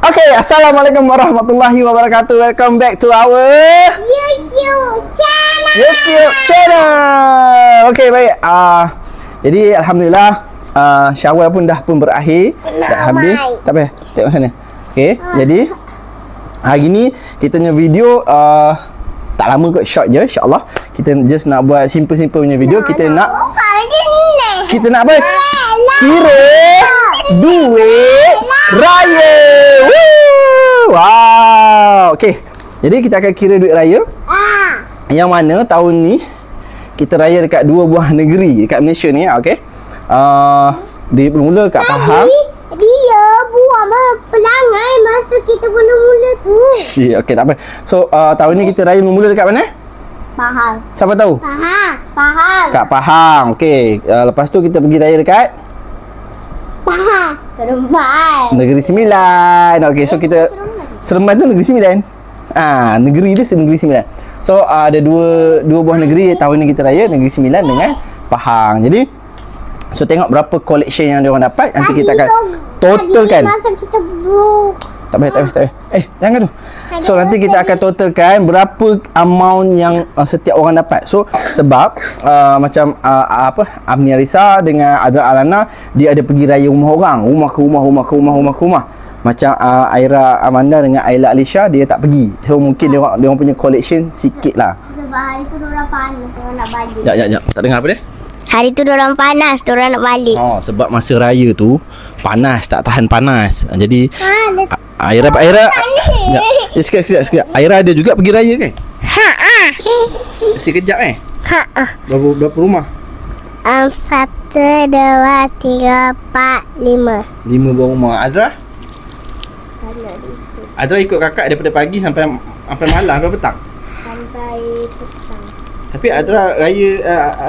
Okay, Assalamualaikum warahmatullahi wabarakatuh. Welcome back to our YouTube channel. Okay, baik. Jadi Alhamdulillah Syawal pun dah berakhir. Dah habis. Tak payah, tengok sana. Okay, jadi hari ni kita punya video tak lama kot, short je, insyaAllah. Kita just nak buat simple-simple punya video. Kita nak apa? Kira duit raya. Wow. Okay, jadi kita akan kira duit raya yang mana tahun ni kita raya dekat dua buah negeri dekat Malaysia ni. Okay, dia bermula kat Pahang. Dia buang pelangai masa kita mula-mula tu. Okay, tak apa. So tahun ni kita raya bermula dekat mana? Pahang. Siapa tahu? Pahang. Kat Pahang. Okay, lepas tu kita pergi raya dekat Pahang. Seremban. Negeri Sembilan. Okay, so kita Seremban tu Negeri Sembilan. Negeri dia Negeri Sembilan. So ada dua buah negeri tahun ni kita raya, Negeri Sembilan dengan Pahang. Jadi so tengok berapa collection yang diorang dapat. Nanti kita akan totalkan. Masa kita Tak payah. Jangan tu. So nanti kita akan totalkan berapa amount yang setiap orang dapat. So sebab macam Amni Arisa dengan Adra Alana, dia ada pergi raya rumah orang, rumah ke rumah. Macam Aira Amanda dengan Ayla Alisha, dia tak pergi. So mungkin dia orang punya collection sikit lah. Sebab hari tu diorang panas, diorang nak balik. Sekejap. Tak dengar apa dia? Hari tu diorang panas, diorang nak balik. Sebab masa raya tu panas, tak tahan panas. Jadi Aira sekejap. Aira ada juga pergi raya kan? Sekejap Berapa rumah? 1, 2, 3, 4, 5. 5 buah rumah. Adra ikut kakak daripada pagi sampai malam, sampai petang. Sampai petang. Tapi Adra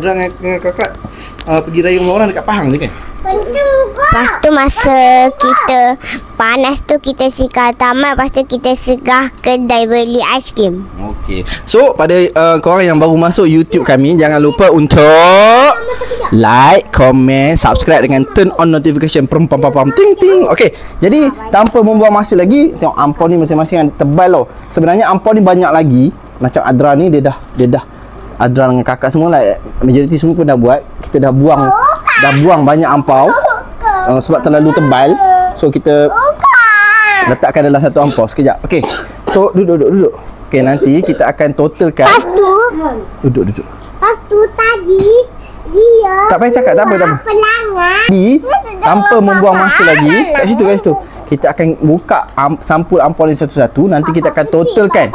dengan kakak pergi raya rumah orang dekat Pahang je kan? Lepas tu masa kita panas tu kita singgah taman. Lepas tu kita singgah kedai beli aiskrim. Okey. So pada korang yang baru masuk YouTube kami, jangan lupa untuk like, comment, subscribe dengan turn on notification ting ting. Okey. Jadi tanpa membuang masa lagi, tengok ampau ni masing-masing yang tebal tau. Sebenarnya ampau ni banyak lagi. Macam Adra ni dia dah Adra dengan kakak semua lah, majoriti semua pun dah buat. Kita dah buang banyak ampau sebab terlalu tebal. So kita letakkan dalam satu ampau sekejap. Okey. So duduk. Okey, nanti kita akan totalkan. Lepas tu Duduk. Lepas tu tadi dia Tak payah cakap, tak apa. pelangai. Jadi tanpa membuang masa lagi, kat situ kita akan buka sampul ampau ni satu-satu. Nanti kita akan totalkan.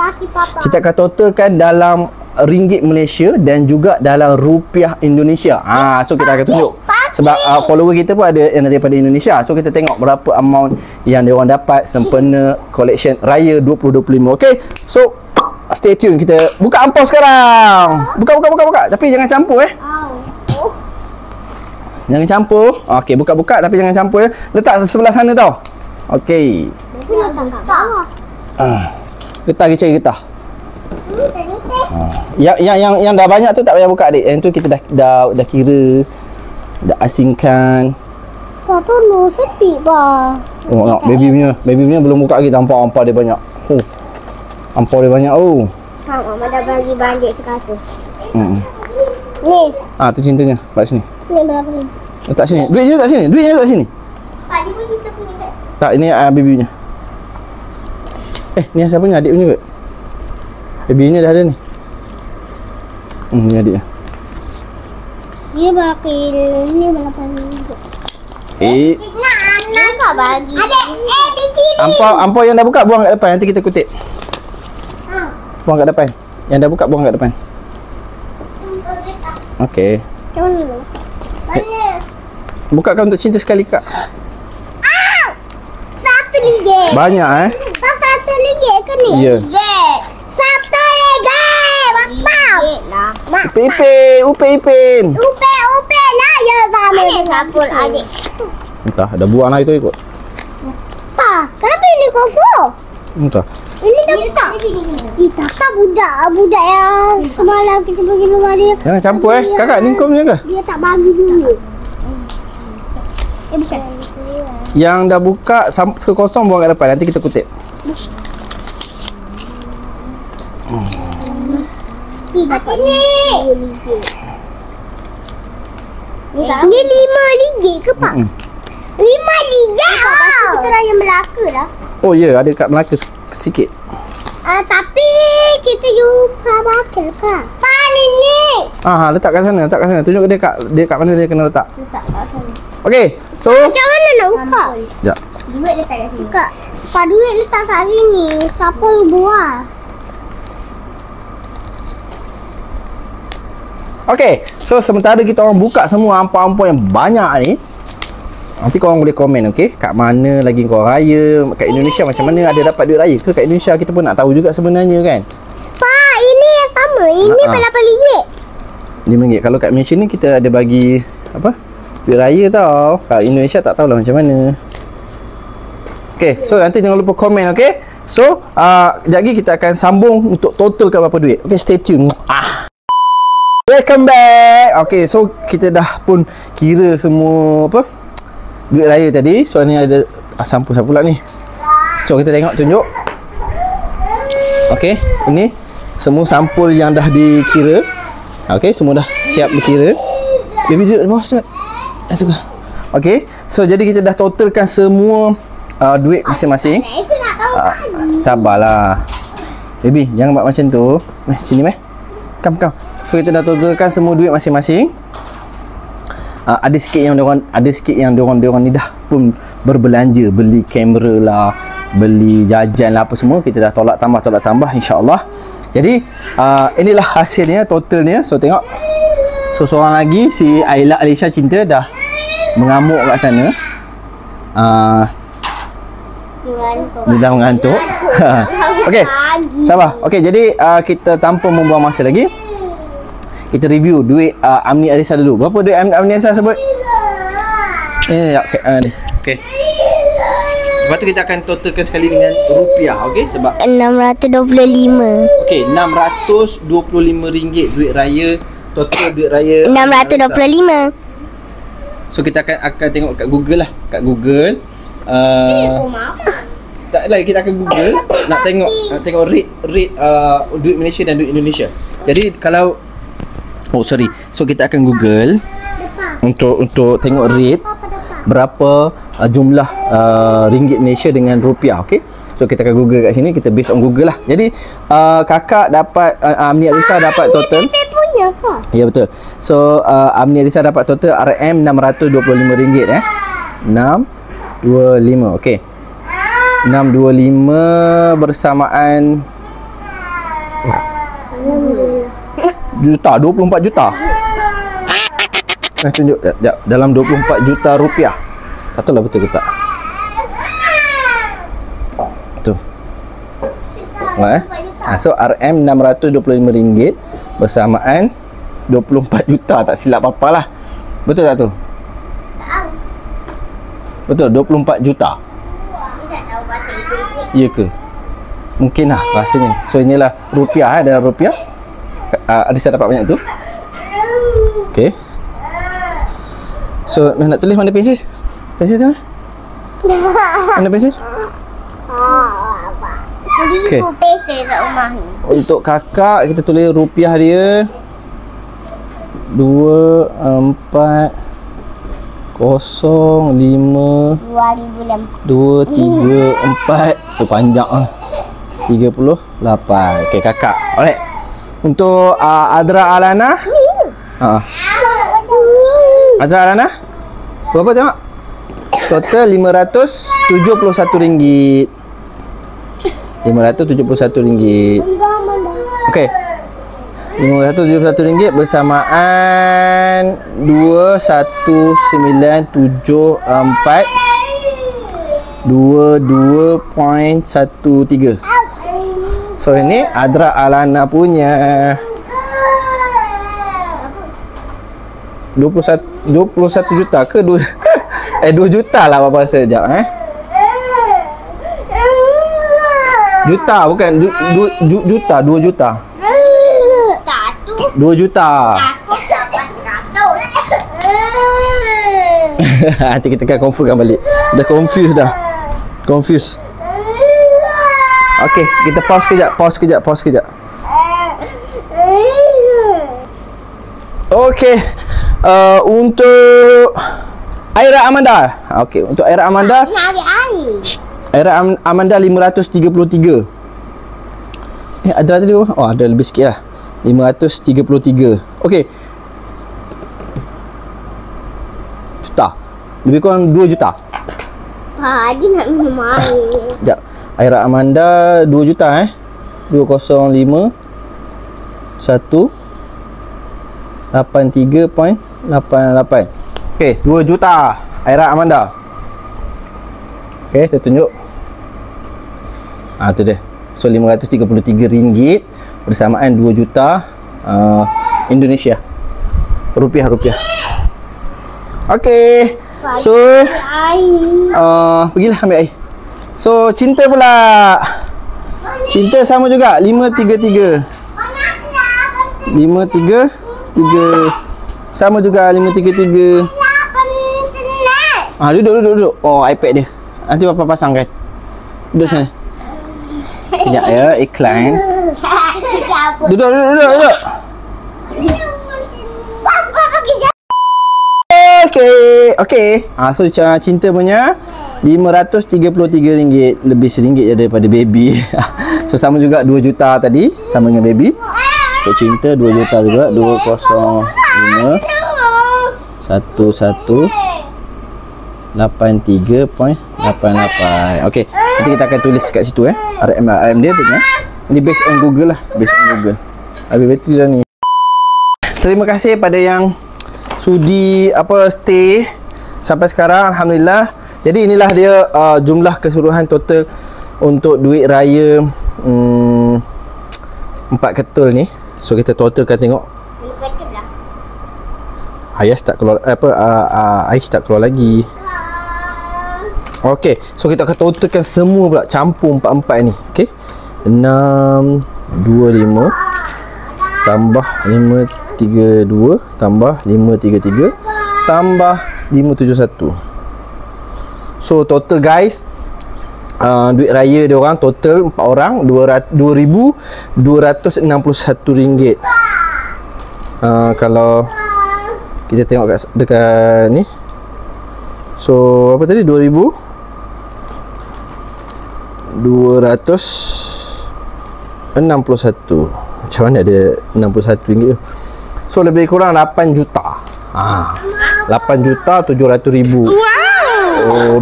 Kita akan totalkan dalam ringgit Malaysia dan juga dalam rupiah Indonesia. So kita akan tunjuk. Sebab follower kita pun ada yang daripada Indonesia. So kita tengok berapa amount yang dia orang dapat sempena collection raya 2025. Okey. So stay tune, kita buka ampau sekarang. Buka. Tapi jangan campur Jangan campur. Okey, buka tapi jangan campur Letak sebelah sana tau. Okey. Getah cari getah. Yang dah banyak tu tak payah buka adik. Yang tu kita dah kira, dah asingkan. Satu lu sepi bah. Tengok baby punya belum buka lagi. Tampak ampau dia banyak. Ampau dia banyak. Mama dah bagi bandik sekatus. Ni. Tu cintanya. Kat sini. Ni berapa ni? Letak sini. Duitnya letak sini. Pak, ni pun kita punya kan? Tak, ini baby punya. Ni siapa punya? Adik punya kot. Baby ni dah ada ni. Ni adiknya. Dia bakil ni berapa ni? Nak kau bagi. Adik, di sini. Ampau yang dah buka buang kat depan. Nanti kita kutip. Buang kat depan. Yang dah buka buang kat depan. Okey. Macam mana? Bukakan untuk cinta sekali kak. RM1. Banyak RM1 ke ni? Ya. RM1. Bapak. Upin. Upe lah ya sama. Adik sabun adik. Entah, dah buang lah itu ikut. Pa, kenapa ini kosong? Entah. Ini dah buka. Takkan budak yang semalam kita pergi rumah dia. Jangan campur kakak ni kau punya ke? Dia tak bagi dulu. bukan. Yang dah buka sampul kosong buang kat depan. Nanti kita kutip. Dapat ni. Ni RM5 ke Pak? RM5 oh. Kita raya Melaka dah. Oh ya, ada kat Melaka sikit. Tapi kita jumpa bakal Kak. Pak ni. Letak kat sana, letak kat sana. Tunjuk dia kat mana dia kena letak. Letak kat sana. Okey, so Macam mana nak buka? sekejap. Duit letak kat sini. Kak, Pak duit letak kat sini. Siapa buah? Okey, so sementara kita orang buka semua ampau-ampau yang banyak ni, nanti korang boleh komen, okey? Kat mana lagi korang raya, kat Indonesia macam mana, ada dapat duit raya ke kat Indonesia, kita pun nak tahu juga sebenarnya kan. Pak, ini yang sama. Ini RM8. RM5. Kalau kat Malaysia ni kita ada bagi apa? Duit raya tau. Kat Indonesia tak tahulah macam mana. Okey, so nanti jangan lupa komen, okey? So, sekejap lagi kita akan sambung untuk totalkan berapa duit. Okey, stay tune. Welcome back. Okay, so kita dah pun kira semua apa duit raya tadi. So ni ada sampul siapa pula ni. So kita tengok, tunjuk. Okay, ini semua sampul yang dah dikira. Okay, semua dah siap dikira. Baby duduk di bawah cepat. Tunggu. Okay, so jadi kita dah totalkan semua duit masing-masing. Sabarlah baby, jangan buat macam tu. Sini meh. Come. So kita dah totalkan semua duit masing-masing. Ada sikit yang diorang ni dah pun berbelanja, beli kamera lah, beli jajan lah apa semua. Kita dah tolak tambah insya-Allah. Jadi inilah hasilnya, totalnya. So tengok. So seorang lagi si Aila Alisha Cinta dah mengamuk kat sana. Dia dah mengantuk. Okey, sabar. Okey, jadi kita tanpa membuang masa lagi, kita review duit Amni Arissa dulu. Berapa duit Amni Arissa sebut? Ni. Okey. Lepas tu kita akan totalkan sekali dengan rupiah, okey? Sebab 625. okey, RM625 duit raya, total duit raya 625. So kita akan tengok kat Google lah, kat Google. Tak lah, kita akan Google nak tengok rate duit Malaysia dan duit Indonesia. Jadi kalau so kita akan Google untuk tengok rate berapa jumlah ringgit Malaysia dengan rupiah, okey. So kita akan Google kat sini, kita based on Google lah. Jadi kakak dapat Amni Arissa dapat total punya ke? ya betul. So Amni Arissa dapat total RM625 625. okey. 625 bersamaan juta, 24 juta. Tunjuk dalam 24 juta rupiah. Tak tahu lah betul ke tak. Tu. So RM625 bersamaan 24 juta, tak silap apa-apa lah. Betul tak tu? Betul, 24 juta. Ya ke? Mungkin lah rasanya. So inilah rupiah, dalam rupiah. Arissa dapat banyak tu. Okay. So nak tulis mana pensel? Pensel tu mana? Mana pensel? Okay. Untuk kakak kita tulis rupiah dia 2405 234. Tu panjang ah. 38. Okey kakak. Alright. Untuk Adra Alana. Adra Alana. Berapa tengok? Total RM571. RM571. Okey. RM571 bersamaan 21974 22.13. So ini Adra Alana punya 21 juta ke 2 2 juta lah apa rasa sekejap juta bukan juta 2 juta 2 juta Nanti kita akan confirmkan balik. Dah confused dah. Confused. Okey, kita pause kejap. Okey. Untuk Aira Amanda. Okey, untuk Aira Amanda. Nak ambil air. Aira Amanda 533. Ada tadi. Oh, ada lebih sikit lah. 533. Okey. Juta. Lebih kurang 2 juta. Dia nak minum air. Sekejap. Aira Amanda 2 juta 205 183.88. Okey, 2 juta Aira Amanda. Okey, kita tunjuk. Tu dia. So RM533 bersamaan 2 juta Indonesia. Rupiah. Okey. So pergilah ambil air. So Cinta pula. Cinta sama juga 533. 533. Sama juga 533. Duduk. Oh, iPad dia. Nanti Papa pasangkan. Duduk sana. Sekejap ya, iklan. Duduk. Papa pergi jauh. Okey. So Cinta punya RM533. Lebih RM1 je daripada baby. So sama juga 2 juta tadi, sama dengan baby. So Cinta 2 juta juga. 205 183.88. Okey, nanti kita akan tulis kat situ RM dia punya. Ini based on Google lah, Habis bateri dah ni. Terima kasih pada yang sudi stay sampai sekarang, alhamdulillah. Jadi inilah dia jumlah keseluruhan total untuk duit raya 4 ketul ni. So kita totalkan tengok. Ayah tak keluar Ais tak keluar lagi. Okey, so kita akan totalkan semua pula, campur 4-4 ni. Okey. 625 tambah 532 tambah 533 tambah 571. So total guys, duit raya dia orang total 4 orang RM2,261. Kalau kita tengok dekat ni. So apa tadi 2,261. Macam mana ada RM61 tu? So lebih kurang 8 juta. 8,700,000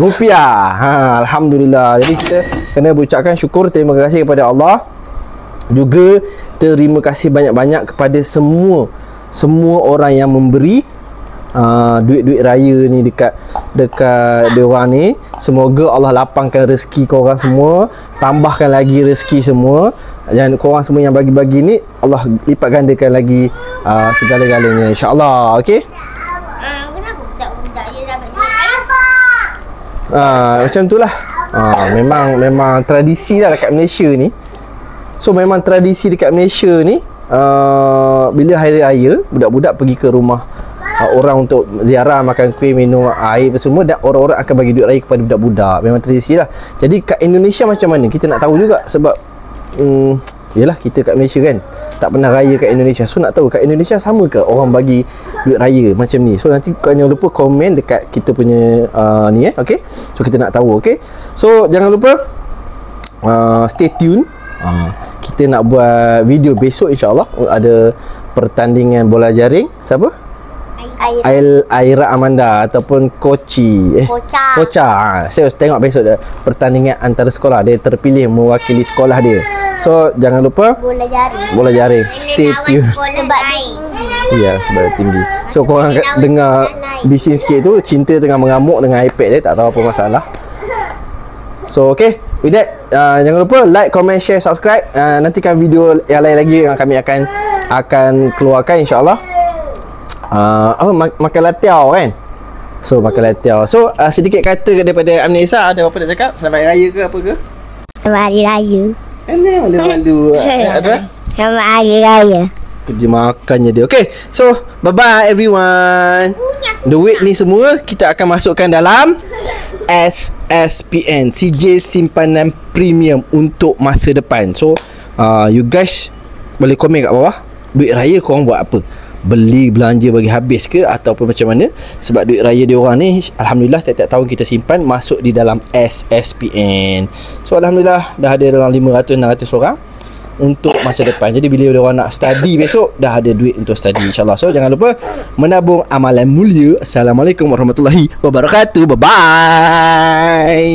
rupiah. Alhamdulillah. Jadi kita kena berucapkan syukur, terima kasih kepada Allah. Juga terima kasih banyak-banyak kepada semua orang yang memberi duit-duit raya ni dekat diorang ni. Semoga Allah lapangkan rezeki korang semua, tambahkan lagi rezeki semua, dan korang semua yang bagi-bagi ni Allah lipat gandakan lagi segala-galanya, insya-Allah. Okey. Kenapa budak-budak dia dapat duit? Macam itulah. Memang tradisi lah dekat Malaysia ni. So memang tradisi dekat Malaysia ni, bila hari raya budak-budak pergi ke rumah orang untuk ziarah, makan kuih, minum air apa semua, dan orang-orang akan bagi duit raya kepada budak-budak. Memang tradisi lah. Jadi kat Indonesia macam mana, kita nak tahu juga. Sebab yelah, kita kat Malaysia kan tak pernah raya kat Indonesia. So nak tahu kat Indonesia sama ke orang bagi duit raya macam ni? So nanti jangan lupa komen dekat kita punya ni okay? So kita nak tahu. Okay, so jangan lupa stay tune. Kita nak buat video besok, insyaAllah. Ada pertandingan bola jaring. Siapa? Aira Amanda ataupun Kocha. Saya tengok besok dia pertandingan antara sekolah. Dia terpilih mewakili sekolah dia. So jangan lupa bola jaring. Stay tune. Ya, sebab tinggi. So korang dengar bising sikit tu, Cinta tengah mengamuk dengan iPad dia, tak tahu apa masalah. So okay, with that, jangan lupa like, comment, share, subscribe. Nantikan video yang lain lagi yang kami akan keluarkan, insyaAllah. Makan latiau kan. So makan latiau. So sedikit kata daripada Amnisa. Ada apa nak cakap? Selamat Hari Raya ke apa ke? Selamat Hari Raya. Malu-malu. Selamat Hari Raya. kerja makannya dia. Okay, so bye-bye everyone. Duit ni semua kita akan masukkan dalam SSPN, CJ Simpanan Premium untuk masa depan. So you guys boleh komen kat bawah, duit raya korang buat apa? Beli belanja bagi habis ke ataupun macam mana? Sebab duit raya dia orang ni alhamdulillah tiap-tiap tahun kita simpan masuk di dalam SSPN. So alhamdulillah dah ada dalam 500-600 orang untuk masa depan. Jadi bila dia orang nak study besok, dah ada duit untuk study insyaAllah. So jangan lupa menabung amalan mulia. Assalamualaikum warahmatullahi wabarakatuh. Bye bye.